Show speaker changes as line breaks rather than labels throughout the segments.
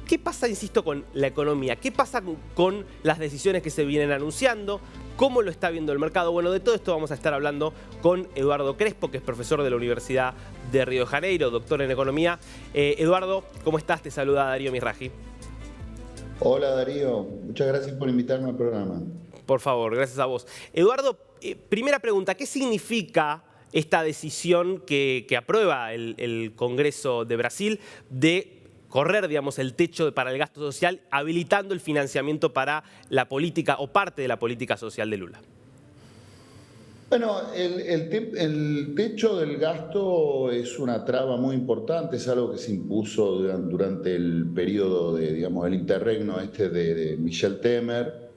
¿Qué pasa, insisto, con la economía? ¿Qué pasa con las decisiones que se vienen anunciando? ¿Cómo lo está viendo el mercado? Bueno, de todo esto vamos a estar hablando con Eduardo Crespo, que es profesor de la Universidad de Río de Janeiro, doctor en economía. Eduardo, ¿cómo estás? Te saluda Darío Misraji.
Hola Darío, muchas gracias por invitarme al programa.
Por favor, gracias a vos. Eduardo, primera pregunta, ¿qué significa esta decisión que aprueba el Congreso de Brasil de correr, digamos, el techo para el gasto social, habilitando el financiamiento para la política o parte de la política social de Lula?
Bueno, el techo del gasto es una traba muy importante, es algo que se impuso durante el periodo de, digamos, el interregno de Michel Temer.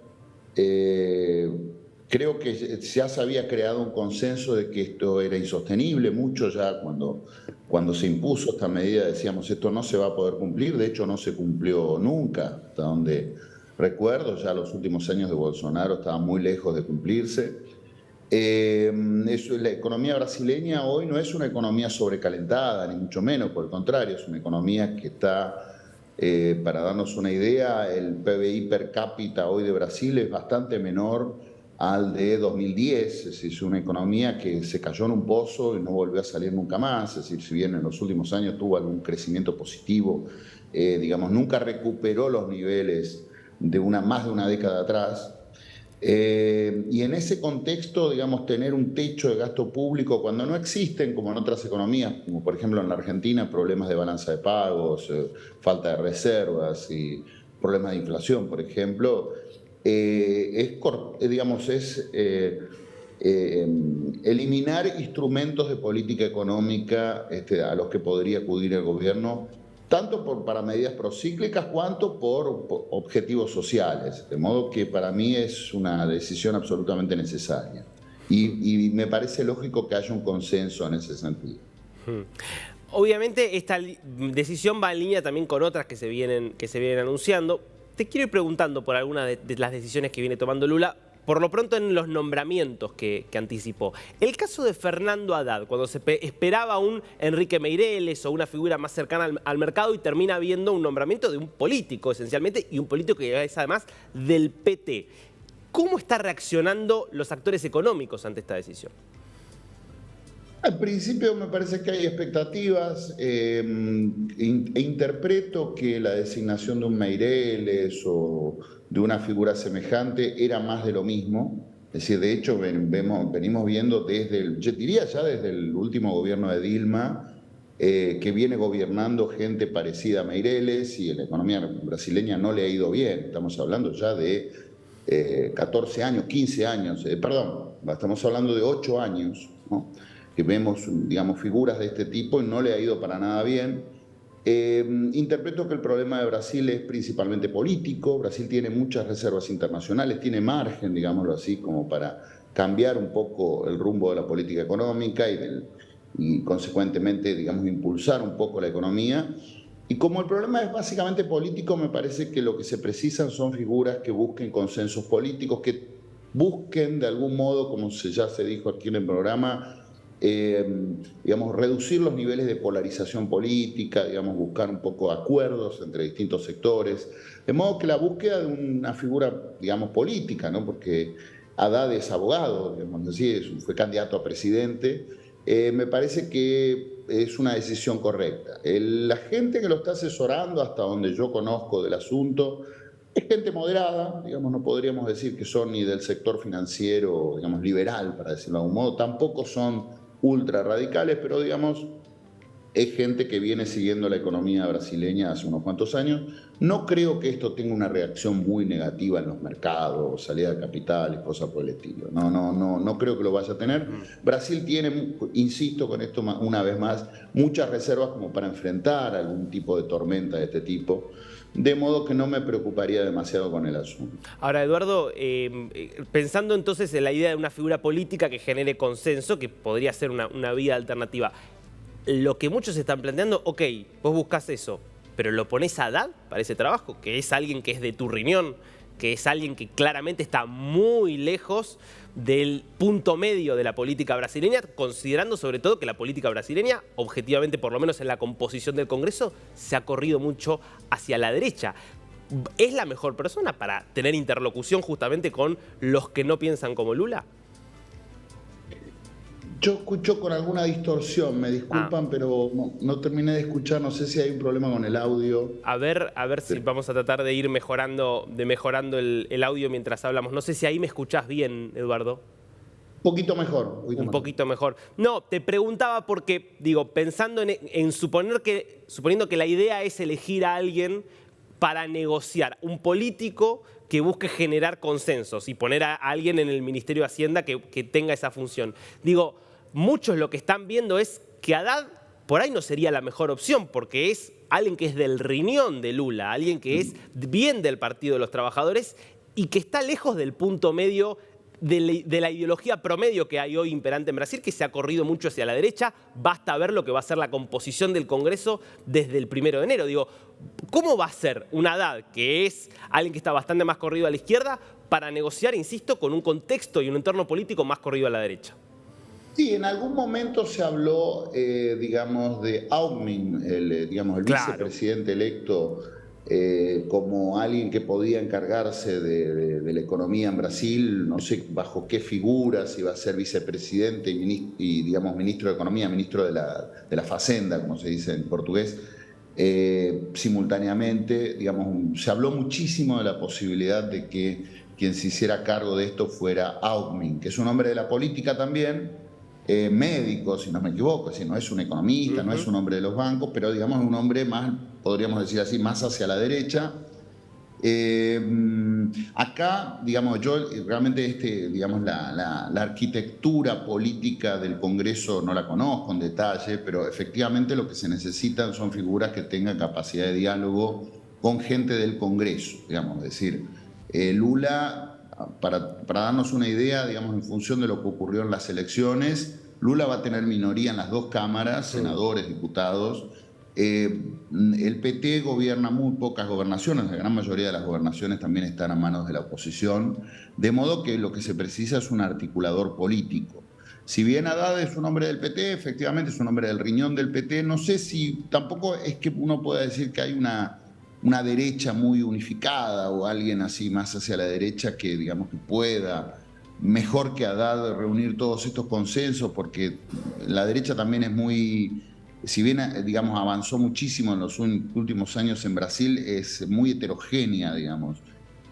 Creo que ya se había creado un consenso de que esto era insostenible. Mucho ya cuando se impuso esta medida decíamos esto no se va a poder cumplir. De hecho no se cumplió nunca, hasta donde recuerdo. Ya los últimos años de Bolsonaro estaban muy lejos de cumplirse. La economía brasileña hoy no es una economía sobrecalentada, ni mucho menos, por el contrario, es una economía que está, para darnos una idea, el PBI per cápita hoy de Brasil es bastante menor al de 2010, es decir, es una economía que se cayó en un pozo y no volvió a salir nunca más, es decir, si bien en los últimos años tuvo algún crecimiento positivo, digamos, nunca recuperó los niveles de más de una década atrás. Y en ese contexto, digamos, tener un techo de gasto público cuando no existen, como en otras economías, como por ejemplo en la Argentina, problemas de balanza de pagos, falta de reservas y problemas de inflación, por ejemplo, eliminar instrumentos de política económica a los que podría acudir el gobierno tanto para medidas procíclicas cuanto por objetivos sociales. De modo que para mí es una decisión absolutamente necesaria. Y me parece lógico que haya un consenso en ese sentido.
Obviamente esta decisión va en línea también con otras que se vienen anunciando. Te quiero ir preguntando por algunas de las decisiones que viene tomando Lula, por lo pronto en los nombramientos que anticipó. El caso de Fernando Haddad, cuando se esperaba un Enrique Meireles o una figura más cercana al mercado y termina viendo un nombramiento de un político esencialmente y un político que es además del PT. ¿Cómo están reaccionando los actores económicos ante esta decisión?
Al principio me parece que hay expectativas. Interpreto que la designación de un Meireles o de una figura semejante era más de lo mismo. Es decir, de hecho venimos viendo yo diría ya desde el último gobierno de Dilma, que viene gobernando gente parecida a Meireles y la economía brasileña no le ha ido bien. Estamos hablando ya de 14 años, 15 años, perdón, estamos hablando de 8 años, ¿no? Que vemos, digamos, figuras de este tipo y no le ha ido para nada bien. Interpreto que el problema de Brasil es principalmente político. Brasil tiene muchas reservas internacionales, tiene margen, digámoslo así, como para cambiar un poco el rumbo de la política económica y consecuentemente, digamos, impulsar un poco la economía. Y como el problema es básicamente político, me parece que lo que se precisan son figuras que busquen consensos políticos, que busquen de algún modo, como ya se dijo aquí en el programa, digamos, reducir los niveles de polarización política, digamos, buscar un poco acuerdos entre distintos sectores, de modo que la búsqueda de una figura, digamos, política, ¿no? Porque Haddad es abogado, digamos así, fue candidato a presidente, me parece que es una decisión correcta. La gente que lo está asesorando, hasta donde yo conozco del asunto, es gente moderada, digamos, no podríamos decir que son ni del sector financiero, digamos, liberal, para decirlo de algún modo, tampoco son ultra radicales, pero digamos, es gente que viene siguiendo la economía brasileña hace unos cuantos años. No creo que esto tenga una reacción muy negativa en los mercados, salida de capital y cosas por el estilo. No creo que lo vaya a tener. Brasil tiene, insisto con esto una vez más, muchas reservas como para enfrentar algún tipo de tormenta de este tipo. De modo que no me preocuparía demasiado con el asunto.
Ahora, Eduardo, pensando entonces en la idea de una figura política que genere consenso, que podría ser una vía alternativa, lo que muchos están planteando, ok, vos buscás eso, pero lo ponés a Haddad para ese trabajo, que es alguien que es de tu riñón, que es alguien que claramente está muy lejos del punto medio de la política brasileña, considerando sobre todo que la política brasileña, objetivamente, por lo menos en la composición del Congreso, se ha corrido mucho hacia la derecha. ¿Es la mejor persona para tener interlocución justamente con los que no piensan como Lula?
Yo escucho con alguna distorsión, me disculpan, pero no terminé de escuchar, no sé si hay un problema con el audio.
A ver si vamos a tratar de ir mejorando el audio mientras hablamos. No sé si ahí me escuchás bien, Eduardo.
Un poquito mejor.
Un poquito mejor. No, te preguntaba porque, digo, pensando suponiendo que la idea es elegir a alguien para negociar, un político que busque generar consensos y poner a alguien en el Ministerio de Hacienda que tenga esa función. Digo, muchos lo que están viendo es que Haddad por ahí no sería la mejor opción, porque es alguien que es del riñón de Lula, alguien que es bien del Partido de los Trabajadores y que está lejos del punto medio de la ideología promedio que hay hoy imperante en Brasil, que se ha corrido mucho hacia la derecha. Basta ver lo que va a ser la composición del Congreso desde el 1 de enero. Digo, ¿cómo va a ser un Haddad, que es alguien que está bastante más corrido a la izquierda, para negociar, insisto, con un contexto y un entorno político más corrido a la derecha?
Sí, en algún momento se habló, digamos, de Alckmin, el vicepresidente electo, como alguien que podía encargarse de la economía en Brasil, no sé bajo qué figura, si iba a ser vicepresidente y digamos, ministro de Economía, ministro de la Facenda, como se dice en portugués. Simultáneamente, digamos, se habló muchísimo de la posibilidad de que quien se hiciera cargo de esto fuera Alckmin, que es un hombre de la política también, médico, si no me equivoco, si no es un economista, no es un hombre de los bancos, pero digamos un hombre más, podríamos decir así, más hacia la derecha. Acá, digamos, yo realmente digamos, la arquitectura política del Congreso no la conozco en detalle, pero efectivamente lo que se necesitan son figuras que tengan capacidad de diálogo con gente del Congreso, digamos, es decir, Lula, para darnos una idea, digamos, en función de lo que ocurrió en las elecciones, Lula va a tener minoría en las dos cámaras, senadores, diputados. El PT gobierna muy pocas gobernaciones, la gran mayoría de las gobernaciones también están a manos de la oposición, de modo que lo que se precisa es un articulador político. Si bien Haddad es un hombre del PT, efectivamente es un hombre del riñón del PT, no sé si tampoco es que uno pueda decir que hay una derecha muy unificada o alguien así más hacia la derecha que, digamos, que pueda mejor que Haddad reunir todos estos consensos, porque la derecha también es muy, si bien, digamos, avanzó muchísimo en los últimos años en Brasil, es muy heterogénea, digamos.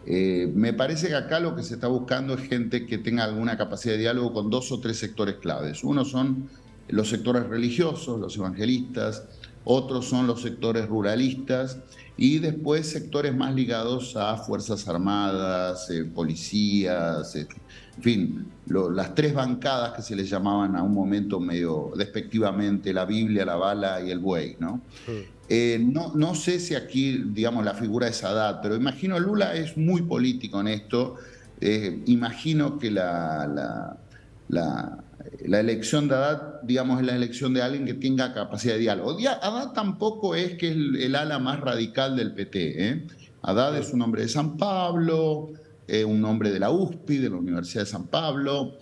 Me parece que acá lo que se está buscando es gente que tenga alguna capacidad de diálogo con dos o tres sectores claves. Uno son los sectores religiosos, los evangelistas, otros son los sectores ruralistas y después sectores más ligados a Fuerzas Armadas, policías, en fin, las tres bancadas que se les llamaban a un momento medio despectivamente, la Biblia, la bala y el buey, ¿no? No sé si aquí, digamos, la figura es Haddad, pero imagino Lula es muy político en esto. Imagino que la elección de Haddad, digamos, es la elección de alguien que tenga capacidad de diálogo. Haddad tampoco es que es el ala más radical del PT. Haddad es un hombre de San Pablo, un hombre de la USP, de la Universidad de San Pablo.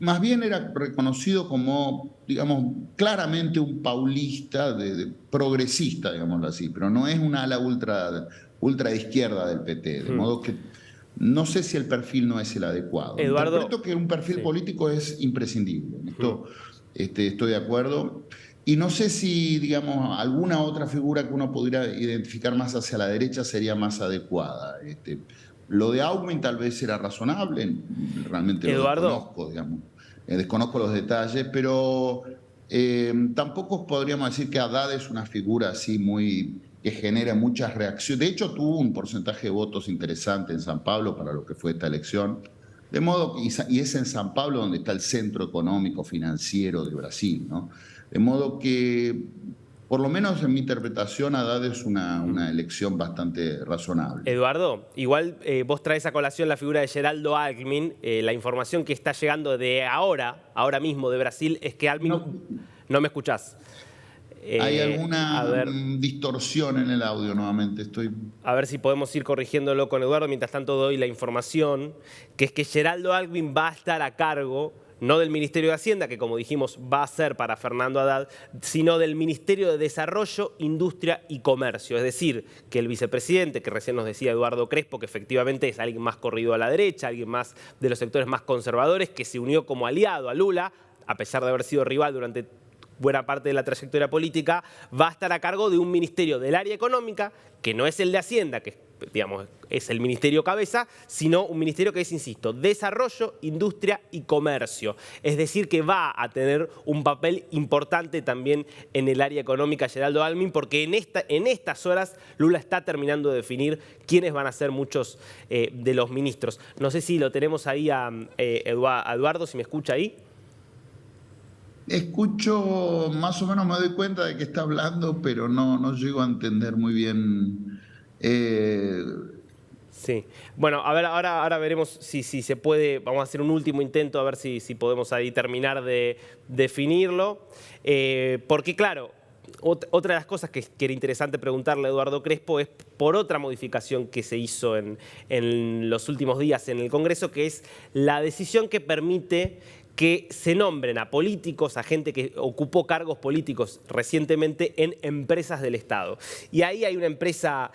Más bien era reconocido como, digamos, claramente un paulista, progresista, digámoslo así, pero no es un ala ultra de izquierda del PT, de modo que no sé si el perfil no es el adecuado.
Eduardo,
interpreto que un perfil político es imprescindible. En esto estoy de acuerdo. Y no sé si, digamos, alguna otra figura que uno pudiera identificar más hacia la derecha sería más adecuada. Lo de Alckmin tal vez era razonable, realmente lo desconozco, digamos. Desconozco los detalles, pero tampoco podríamos decir que Haddad es una figura así muy que genera muchas reacciones. De hecho, tuvo un porcentaje de votos interesante en San Pablo para lo que fue esta elección. De modo que, y es en San Pablo donde está el centro económico financiero de Brasil, ¿no? De modo que, por lo menos en mi interpretación, Haddad es una elección bastante razonable.
Eduardo, igual vos traes a colación la figura de Geraldo Alckmin. La información que está llegando de ahora mismo de Brasil, es que Alckmin... No me escuchás.
Hay
A
alguna
ver,
distorsión en el audio nuevamente.
a ver si podemos ir corrigiéndolo con Eduardo. Mientras tanto doy la información, que es que Geraldo Alckmin va a estar a cargo, no del Ministerio de Hacienda, que como dijimos va a ser para Fernando Haddad, sino del Ministerio de Desarrollo, Industria y Comercio. Es decir, que el vicepresidente, que recién nos decía Eduardo Crespo, que efectivamente es alguien más corrido a la derecha, alguien más de los sectores más conservadores, que se unió como aliado a Lula, a pesar de haber sido rival durante buena parte de la trayectoria política, va a estar a cargo de un ministerio del área económica, que no es el de Hacienda, que digamos, es el ministerio cabeza, sino un ministerio que es, insisto, desarrollo, industria y comercio. Es decir, que va a tener un papel importante también en el área económica Geraldo Alckmin, porque en estas horas Lula está terminando de definir quiénes van a ser muchos de los ministros. No sé si lo tenemos ahí a Eduardo, si me escucha ahí.
Escucho, más o menos me doy cuenta de que está hablando, pero no llego a entender muy bien.
Sí. Bueno, a ver, ahora veremos si se puede. Vamos a hacer un último intento a ver si podemos ahí terminar de definirlo. Porque claro, otra de las cosas que era interesante preguntarle a Eduardo Crespo es por otra modificación que se hizo en los últimos días en el Congreso, que es la decisión que permite que se nombren a políticos, a gente que ocupó cargos políticos recientemente en empresas del Estado. Y ahí hay una empresa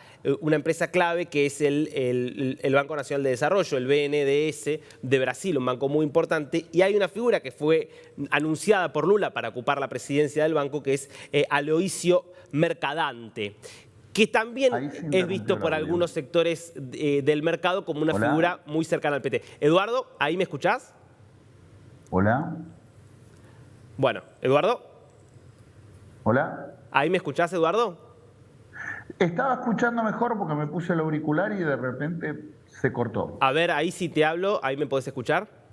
clave que es el Banco Nacional de Desarrollo, el BNDES de Brasil, un banco muy importante. Y hay una figura que fue anunciada por Lula para ocupar la presidencia del banco, que es Aloisio Mercadante, que también es visto por algunos sectores del mercado como una figura muy cercana al PT. Eduardo, ¿ahí me escuchás?
Hola.
Bueno, Eduardo.
Hola.
¿Ahí me escuchás, Eduardo?
Estaba escuchando mejor porque me puse el auricular y de repente se cortó.
A ver, ahí sí te hablo, ahí me podés escuchar.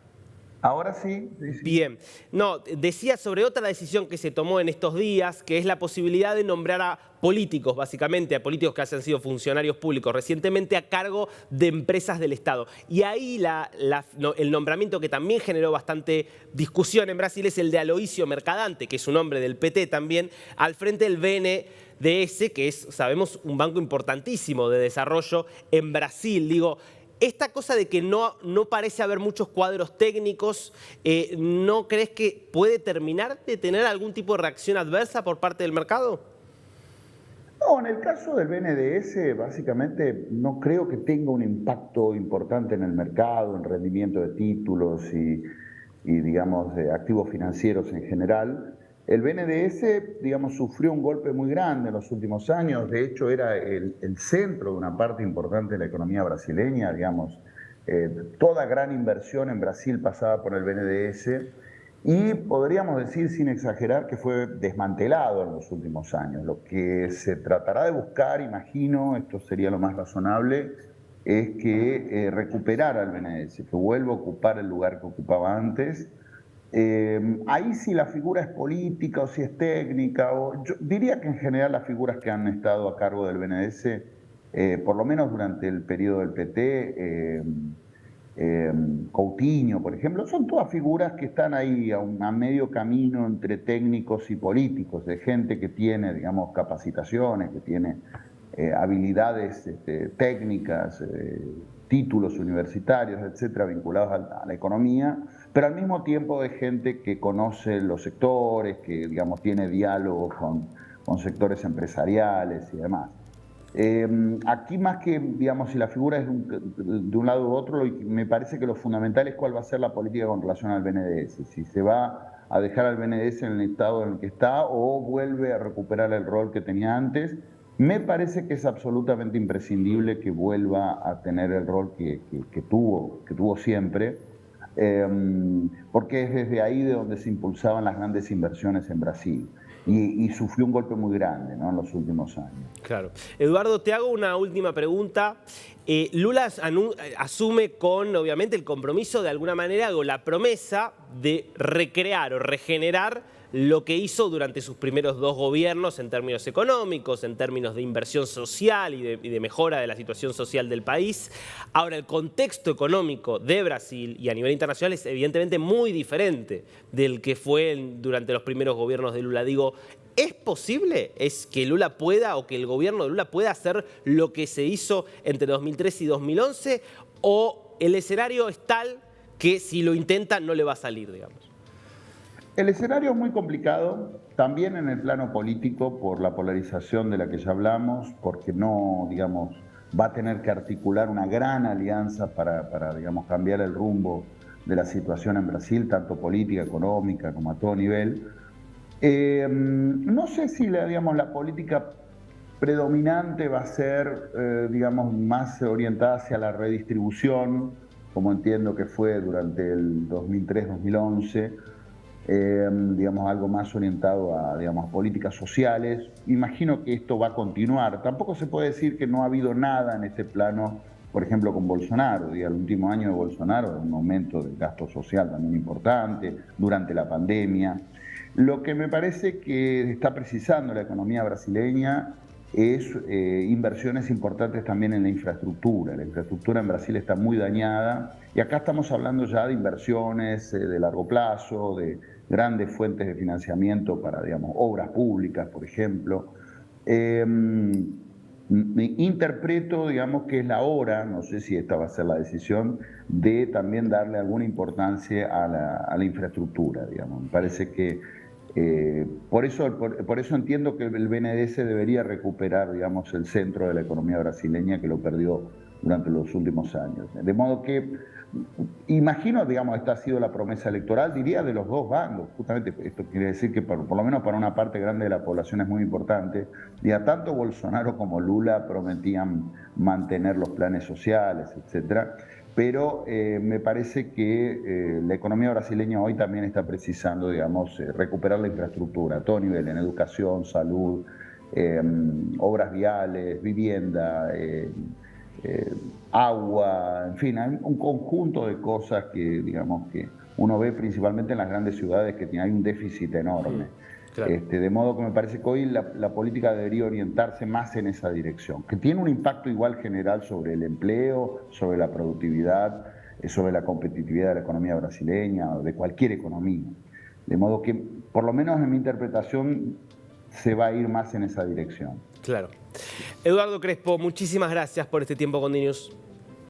Ahora sí.
Bien. No, decía sobre otra decisión que se tomó en estos días, que es la posibilidad de nombrar a políticos, básicamente, a políticos que hayan sido funcionarios públicos recientemente a cargo de empresas del Estado. Y ahí el nombramiento que también generó bastante discusión en Brasil es el de Aloisio Mercadante, que es un hombre del PT también, al frente del BNDES, que es, sabemos, un banco importantísimo de desarrollo en Brasil. Digo, esta cosa de que no parece haber muchos cuadros técnicos, ¿no crees que puede terminar de tener algún tipo de reacción adversa por parte del mercado?
No, en el caso del BNDES, básicamente no creo que tenga un impacto importante en el mercado, en rendimiento de títulos y digamos, de activos financieros en general. El BNDES, digamos, sufrió un golpe muy grande en los últimos años. De hecho, era el centro de una parte importante de la economía brasileña, digamos. Toda gran inversión en Brasil pasaba por el BNDES y podríamos decir, sin exagerar, que fue desmantelado en los últimos años. Lo que se tratará de buscar, imagino, esto sería lo más razonable, es que recuperara el BNDES, que vuelva a ocupar el lugar que ocupaba antes. Ahí si la figura es política o si es técnica, yo diría que en general las figuras que han estado a cargo del BNDES, por lo menos durante el periodo del PT, Coutinho, por ejemplo, son todas figuras que están ahí a medio camino entre técnicos y políticos, de gente que tiene, digamos, capacitaciones, que tiene habilidades técnicas, títulos universitarios, etcétera, vinculados a la economía, pero al mismo tiempo de gente que conoce los sectores, que, digamos, tiene diálogo con sectores empresariales y demás. Aquí más que, digamos, si la figura es de un lado u otro, me parece que lo fundamental es cuál va a ser la política con relación al BNDES, si se va a dejar al BNDES en el estado en el que está o vuelve a recuperar el rol que tenía antes. Me parece que es absolutamente imprescindible que vuelva a tener el rol que tuvo siempre, porque es desde ahí de donde se impulsaban las grandes inversiones en Brasil. Y sufrió un golpe muy grande, ¿no?, en los últimos años.
Claro. Eduardo, te hago una última pregunta. Lula asume con, obviamente, el compromiso de alguna manera o la promesa de recrear o regenerar lo que hizo durante sus primeros 2 gobiernos en términos económicos, en términos de inversión social y de mejora de la situación social del país. Ahora, el contexto económico de Brasil y a nivel internacional es evidentemente muy diferente del que fue durante los primeros gobiernos de Lula. Digo, ¿Es posible que Lula pueda o que el gobierno de Lula pueda hacer lo que se hizo entre 2003 y 2011? ¿O el escenario es tal que si lo intenta no le va a salir, digamos?
El escenario es muy complicado, también en el plano político, por la polarización de la que ya hablamos, porque no, digamos, va a tener que articular una gran alianza para digamos, cambiar el rumbo de la situación en Brasil, tanto política, económica, como a todo nivel. No sé si digamos, la política predominante va a ser, digamos, más orientada hacia la redistribución, como entiendo que fue durante el 2003-2011, digamos, algo más orientado a, digamos, políticas sociales. Imagino que esto va a continuar. Tampoco se puede decir que no ha habido nada en ese plano, por ejemplo, con Bolsonaro. El último año de Bolsonaro, un aumento del gasto social también importante, durante la pandemia. Lo que me parece que está precisando la economía brasileña es inversiones importantes también en la infraestructura. La infraestructura en Brasil está muy dañada y acá estamos hablando ya de inversiones de largo plazo, de grandes fuentes de financiamiento para, digamos, obras públicas, por ejemplo. Interpreto, digamos, que es la hora, no sé si esta va a ser la decisión, de también darle alguna importancia a la infraestructura, digamos. Me parece que por eso entiendo que el BNDES debería recuperar, digamos, el centro de la economía brasileña que lo perdió durante los últimos años. De modo que, imagino, digamos, esta ha sido la promesa electoral, diría, de los dos bandos. Justamente esto quiere decir que por lo menos para una parte grande de la población es muy importante. Ya tanto Bolsonaro como Lula prometían mantener los planes sociales, etcétera. Pero me parece que la economía brasileña hoy también está precisando, digamos, recuperar la infraestructura a todo nivel, en educación, salud, obras viales, vivienda, agua, en fin, hay un conjunto de cosas que, digamos, que uno ve principalmente en las grandes ciudades que hay un déficit enorme. Claro. De modo que me parece que hoy la política debería orientarse más en esa dirección, que tiene un impacto igual general sobre el empleo, sobre la productividad, sobre la competitividad de la economía brasileña o de cualquier economía. De modo que, por lo menos en mi interpretación, se va a ir más en esa dirección.
Claro. Eduardo Crespo, muchísimas gracias por este tiempo con DNews.